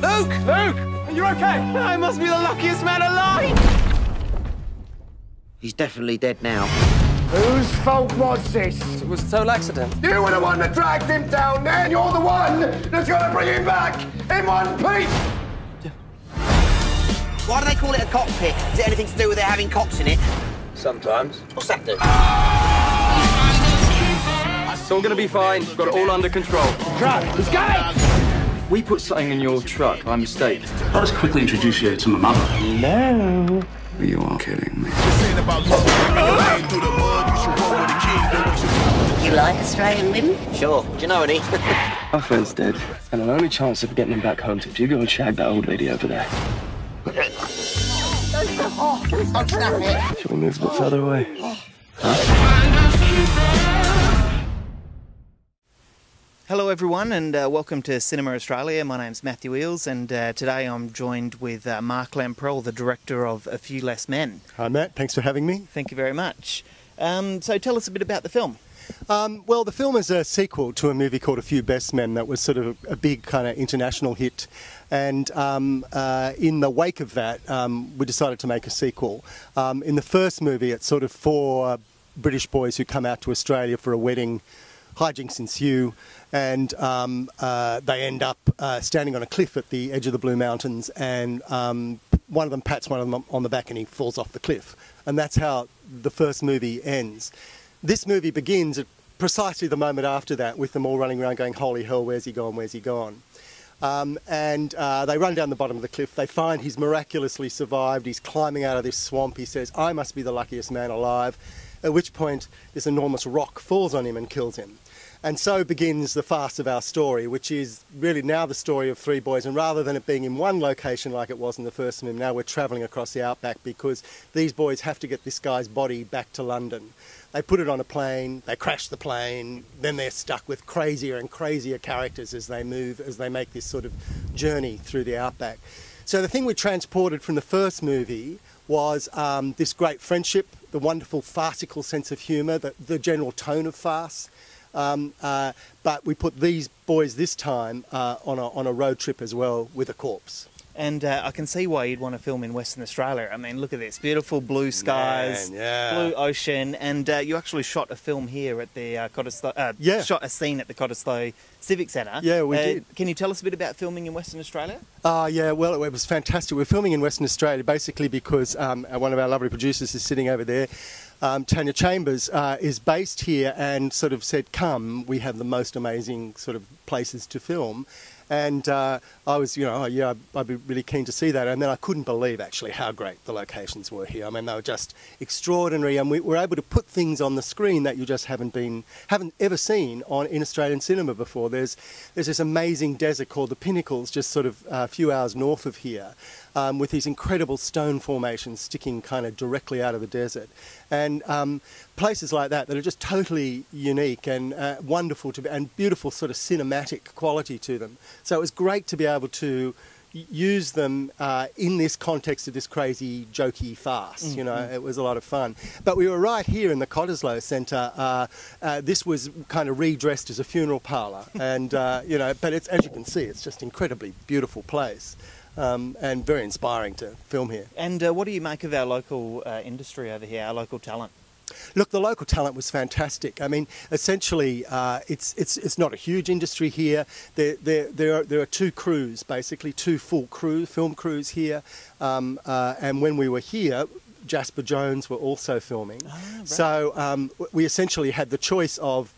Luke! Luke! Are you okay? I must be the luckiest man alive! He's definitely dead now. Whose fault was this? It was a total accident. You were the one that dragged him down there, and you're the one that's going to bring him back in one piece! Why do they call it a cockpit? Is it anything to do with it having cocks in it? Sometimes. What's that do? It's all gonna be fine. We've got it all under control. Truck, he's coming! We put something in your truck by mistake. I'll just quickly introduce you to my mother. No. You are kidding me. You like Australian women? Sure. Do you know any? Our friend's dead, and our only chance of getting him back home is if you go and shag that old lady over there. Shall we move a bit further away? Hello everyone and welcome to Cinema Australia. My name's Matthew Eeles and today I'm joined with Mark Lamprell, the director of A Few Less Men. Hi Matt, thanks for having me. Thank you very much. So tell us a bit about the film. Well, the film is a sequel to a movie called A Few Best Men that was sort of a big kind of international hit, and in the wake of that we decided to make a sequel. In the first movie it's sort of four British boys who come out to Australia for a wedding. Hijinks ensue, and they end up standing on a cliff at the edge of the Blue Mountains, and one of them pats one of them on the back and he falls off the cliff. And that's how the first movie ends. This movie begins at precisely the moment after that, with them all running around going, holy hell, where's he gone, where's he gone? And they run down the bottom of the cliff. They find he's miraculously survived. He's climbing out of this swamp. He says, I must be the luckiest man alive. At which point this enormous rock falls on him and kills him. And so begins the farce of our story, which is really now the story of three boys. And rather than it being in one location like it was in the first film, now we're travelling across the outback because these boys have to get this guy's body back to London. They put it on a plane, they crash the plane, then they're stuck with crazier and crazier characters as they move, as they make this sort of journey through the outback. So the thing we transported from the first movie was this great friendship, the wonderful farcical sense of humour, the general tone of farce. But we put these boys this time on a road trip as well with a corpse. And I can see why you'd want to film in Western Australia. I mean, look at this, beautiful blue skies, Man, yeah. blue ocean, and you actually shot a film here at the shot a scene at the Cottesloe Civic Centre. Yeah, we did. Can you tell us a bit about filming in Western Australia? Yeah, well, it was fantastic. We're filming in Western Australia basically because one of our lovely producers is sitting over there. Tanya Chambers is based here and sort of said, come, we have the most amazing sort of places to film. And I was, I'd be really keen to see that. And then I couldn't believe actually how great the locations were here. I mean, they were just extraordinary, and we were able to put things on the screen that you just haven't ever seen in Australian cinema before. There's this amazing desert called the Pinnacles, just sort of a few hours north of here, with these incredible stone formations sticking kind of directly out of the desert. And places like that are just totally unique and wonderful and beautiful sort of cinematic quality to them. So it was great to be able to use them in this context of this crazy, jokey farce. It was a lot of fun. But we were right here in the Cottesloe Centre. This was kind of redressed as a funeral parlour, and but it's, as you can see, it's just an incredibly beautiful place. And very inspiring to film here. And what do you make of our local industry over here, our local talent? Look, the local talent was fantastic. I mean, essentially, it's not a huge industry here. There are two crews, basically, two full film crews here. And when we were here, Jasper Jones were also filming. Oh, right. So we essentially had the choice of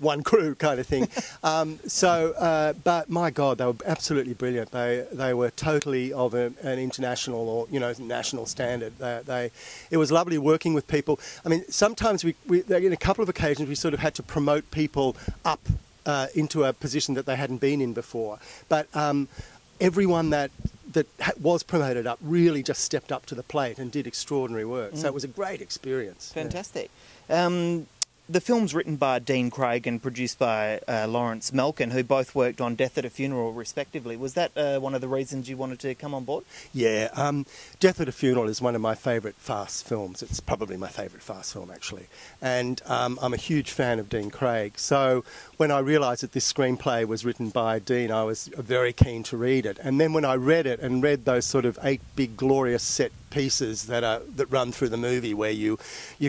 one crew kind of thing. But my God, they were absolutely brilliant. They were totally of an international or national standard. It was lovely working with people. I mean, sometimes we in a couple of occasions we sort of had to promote people up into a position that they hadn't been in before. But everyone that was promoted up really just stepped up to the plate and did extraordinary work. So it was a great experience. Fantastic. Yeah. The film's written by Dean Craig and produced by Lawrence Melkin, who both worked on Death at a Funeral, respectively. Was that one of the reasons you wanted to come on board? Yeah, Death at a Funeral is one of my favourite fast films. It's probably my favourite fast film, actually. And I'm a huge fan of Dean Craig. So when I realised that this screenplay was written by Dean, I was very keen to read it. And then when I read it and read those sort of 8 big glorious set pieces that run through the movie, where you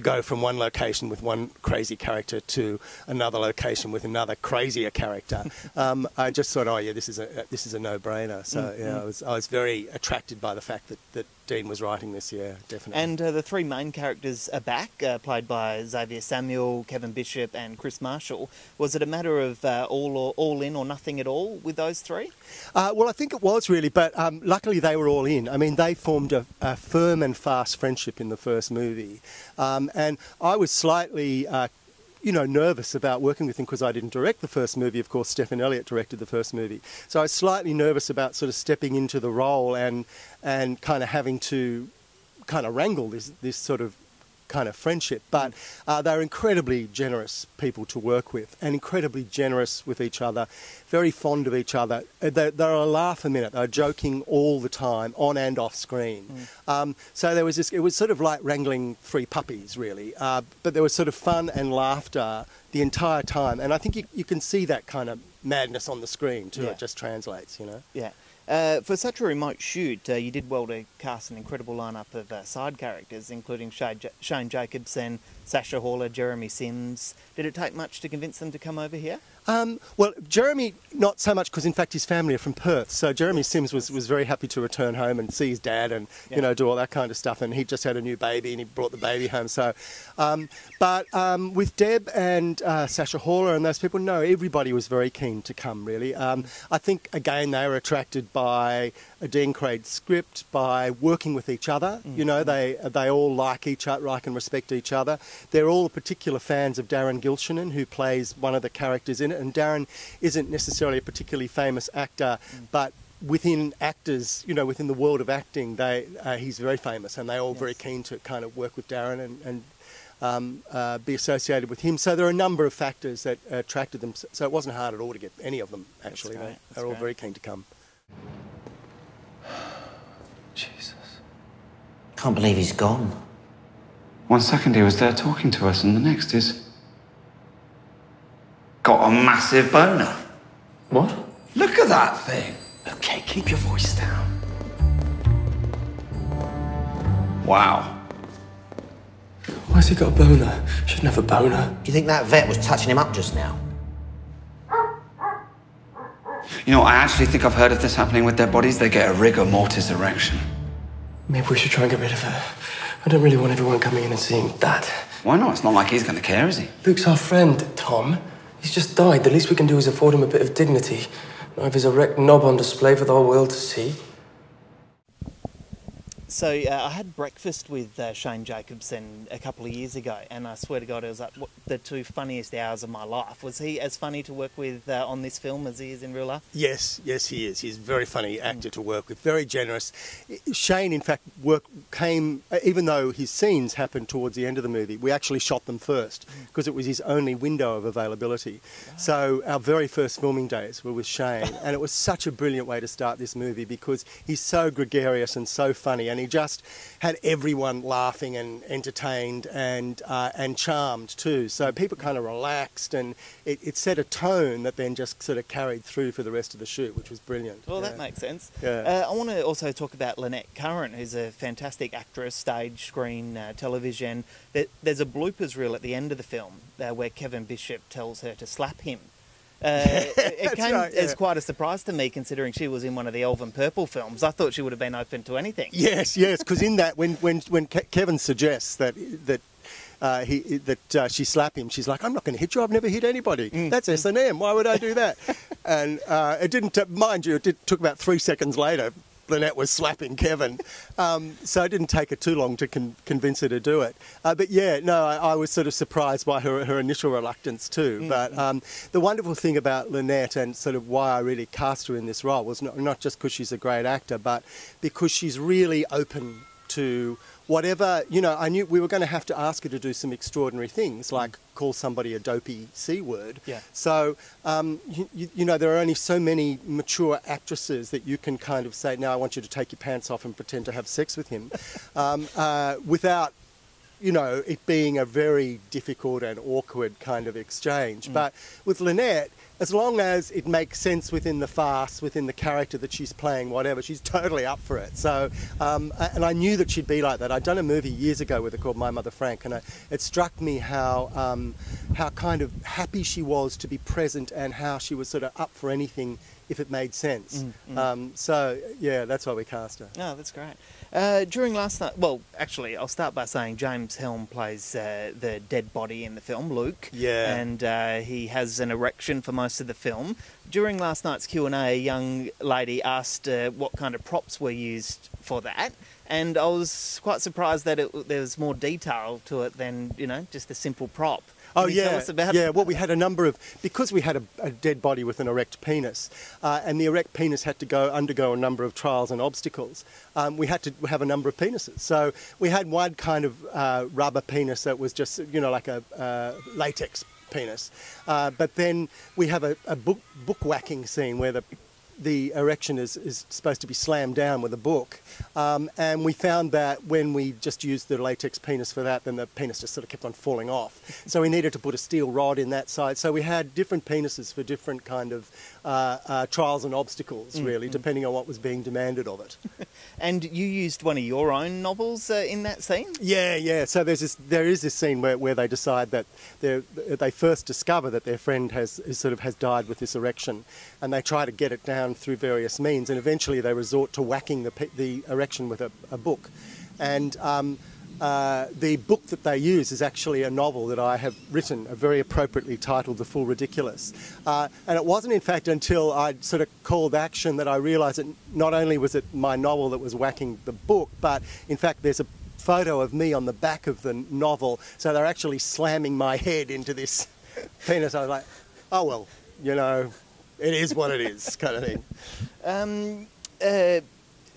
go from one location with one crazy character to another location with another crazier character, I just thought, oh yeah, this is a no-brainer. So yeah, I was very attracted by the fact that Dean was writing this. Yeah, definitely. And the 3 main characters are back, played by Xavier Samuel, Kevin Bishop, and Chris Marshall. Was it a matter of all in or nothing at all with those 3? Well, I think it was really, but luckily they were all in. I mean, they formed a firm and fast friendship in the first movie, and I was slightly nervous about working with him because I didn't direct the first movie. Of course, Stephen Elliott directed the first movie. So I was slightly nervous about sort of stepping into the role and kind of having to kind of wrangle this sort of kind of friendship. But they're incredibly generous people to work with and incredibly generous with each other, very fond of each other. They're a laugh a minute. They're joking all the time, on and off screen. So there was this, it was sort of like wrangling 3 puppies, really. But there was sort of fun and laughter the entire time. And I think you can see that kind of madness on the screen too. Yeah. It just translates, you know. Yeah. For such a remote shoot, you did well to cast an incredible lineup of side characters, including Shane Jacobson, Sasha Haller, Jeremy Sims. Did it take much to convince them to come over here? Well, Jeremy, not so much, because in fact his family are from Perth. So Jeremy Sims was very happy to return home and see his dad and do all that kind of stuff. And he just had a new baby and he brought the baby home. So, but with Deb and Sasha Haller and those people, no, everybody was very keen to come. Really, I think again they were attracted by a Dean Craig script, by working with each other. You know, they all like and respect each other. They're all particular fans of Darren Gilshanan, who plays one of the characters in it. And Darren isn't necessarily a particularly famous actor, but within actors, within the world of acting, he's very famous, and they're all very keen to kind of work with Darren and be associated with him. So there are a number of factors that attracted them. So it wasn't hard at all to get any of them, actually. They're all very keen to come. Jesus. Can't believe he's gone. 1 second he was there talking to us, and the next is... got a massive boner. What? Look at that thing. Okay, keep your voice down. Wow. Why's he got a boner? Shouldn't have a boner. Do you think that vet was touching him up just now? You know, I actually think I've heard of this happening with dead bodies. They get a rigor mortis erection. Maybe we should try and get rid of her. I don't really want everyone coming in and seeing that. Why not? It's not like he's going to care, is he? Luke's our friend, Tom. He's just died. The least we can do is afford him a bit of dignity. Not have his erect knob on display for the whole world to see. So I had breakfast with Shane Jacobson a couple of years ago, and I swear to God, it was like the 2 funniest hours of my life. Was he as funny to work with on this film as he is in real life? Yes, he is. He's a very funny actor to work with, very generous. Shane, in fact, came, even though his scenes happened towards the end of the movie, we actually shot them first because it was his only window of availability. So our very first filming days were with Shane, and it was such a brilliant way to start this movie because he's so gregarious and so funny, and he just had everyone laughing and entertained and charmed too. So people kind of relaxed, and it set a tone that then just sort of carried through for the rest of the shoot, which was brilliant. Well, that makes sense. Yeah. I want to also talk about Lynette Curran, who's a fantastic actress, stage, screen, television. There's a bloopers reel at the end of the film where Kevin Bishop tells her to slap him. It came as quite a surprise to me, considering she was in one of the Elven Purple films. I thought she would have been open to anything. Yes, because in that, when Kevin suggests that she slap him, she's like, "I'm not going to hit you. I've never hit anybody. That's S&M. Why would I do that?" And it didn't, mind you, it took about 3 seconds later. Lynette was slapping Kevin, so it didn't take her too long to convince her to do it. But yeah, no, I was sort of surprised by her initial reluctance too. But the wonderful thing about Lynette, and sort of why I really cast her in this role, was not just because she's a great actor, but because she's really open to whatever, you know, I knew we were going to have to ask her to do some extraordinary things, like call somebody a dopey C word. Yeah. So, you know, there are only so many mature actresses that you can kind of say, now I want you to take your pants off and pretend to have sex with him, without, you know, it being a very difficult and awkward kind of exchange. But with Lynette, as long as it makes sense within the farce, within the character that she's playing, whatever, she's totally up for it. So, and I knew that she'd be like that. I'd done a movie years ago with her called My Mother Frank, and it struck me how kind of happy she was to be present and how she was sort of up for anything if it made sense. So, yeah, that's why we cast her. Oh, that's great. During last night, well, actually, I'll start by saying James Helm plays the dead body in the film, Luke. Yeah. And he has an erection for most of the film. During last night's Q&A, a young lady asked what kind of props were used for that. And I was quite surprised that there was more detail to it than, you know, just a simple prop. Oh, Can you tell us about it? Well, we had a number of, because we had a dead body with an erect penis, and the erect penis had to undergo a number of trials and obstacles, we had to have a number of penises. So we had one kind of rubber penis that was just, you know, like a latex penis. But then we have a book whacking scene where the erection is supposed to be slammed down with a book. And we found that when we just used the latex penis for that, then the penis just sort of kept on falling off. So we needed to put a steel rod in that side. So we had different penises for different kind of trials and obstacles, really, depending on what was being demanded of it. And you used one of your own novels in that scene? Yeah. So there is this scene where they decide that they first discover that their friend has died with this erection, and they try to get it down through various means, and eventually they resort to whacking the erection with a book. And the book that they use is actually a novel that I have written, very appropriately titled The Full Ridiculous. And it wasn't, in fact, until I sort of called action that I realised that not only was it my novel that was whacking the book, but in fact there's a photo of me on the back of the novel, so they're actually slamming my head into this penis. I was like, oh well, you know, it is what it is, kind of thing.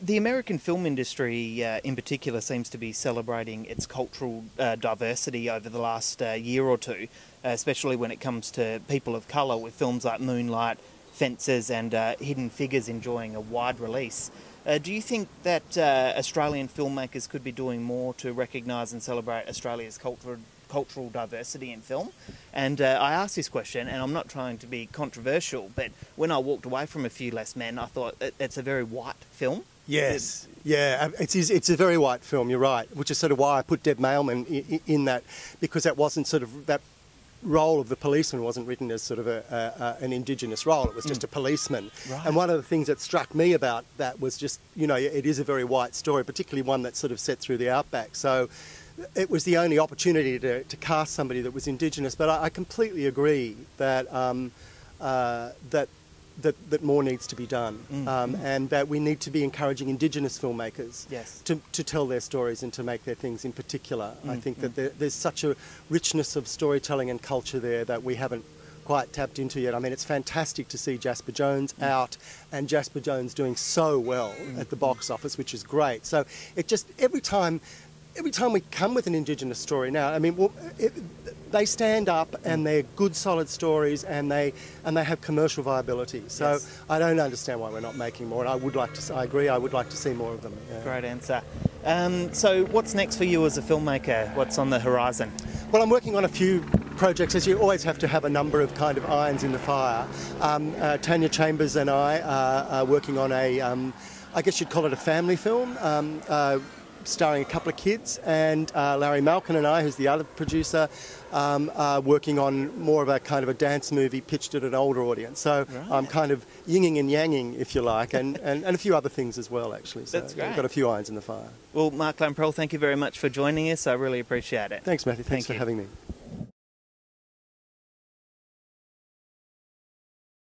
The American film industry, in particular, seems to be celebrating its cultural diversity over the last year or two, especially when it comes to people of colour, with films like Moonlight, Fences and Hidden Figures enjoying a wide release. Do you think that Australian filmmakers could be doing more to recognise and celebrate Australia's cultural diversity in film? And I asked this question, and I'm not trying to be controversial, but when I walked away from A Few Less Men, I thought it's a very white film. Yes, it's a very white film, you're right, which is sort of why I put Deb Mailman in that, because that wasn't sort of, that role of the policeman wasn't written as sort of an Indigenous role, it was just a policeman. Right. And one of the things that struck me about that was just, you know, it is a very white story, particularly one that's sort of set through the outback. So it was the only opportunity to cast somebody that was Indigenous, but I completely agree that that more needs to be done, and that we need to be encouraging Indigenous filmmakers to tell their stories and to make their things in particular. I think that there's such a richness of storytelling and culture there that we haven't quite tapped into yet. I mean, it's fantastic to see Jasper Jones out, and Jasper Jones doing so well at the box office, which is great. So it just, every time we come with an Indigenous story now, I mean, they stand up and they're good, solid stories, and they have commercial viability. So I don't understand why we're not making more. And I agree, I would like to see more of them. Yeah. Great answer. So what's next for you as a filmmaker? What's on the horizon? Well, I'm working on a few projects, as you always have to have a number of kind of irons in the fire. Tanya Chambers and I are working on I guess you'd call it a family film, starring a couple of kids, and Larry Malkin and I, who's the other producer, are working on more of a kind of a dance movie pitched at an older audience. So I'm kind of yinging and yanging, if you like, and a few other things as well, actually. So that's great. We've got a few irons in the fire. Well, Mark Lamprell, thank you very much for joining us. I really appreciate it. Thanks, Matthew. Thanks for having me.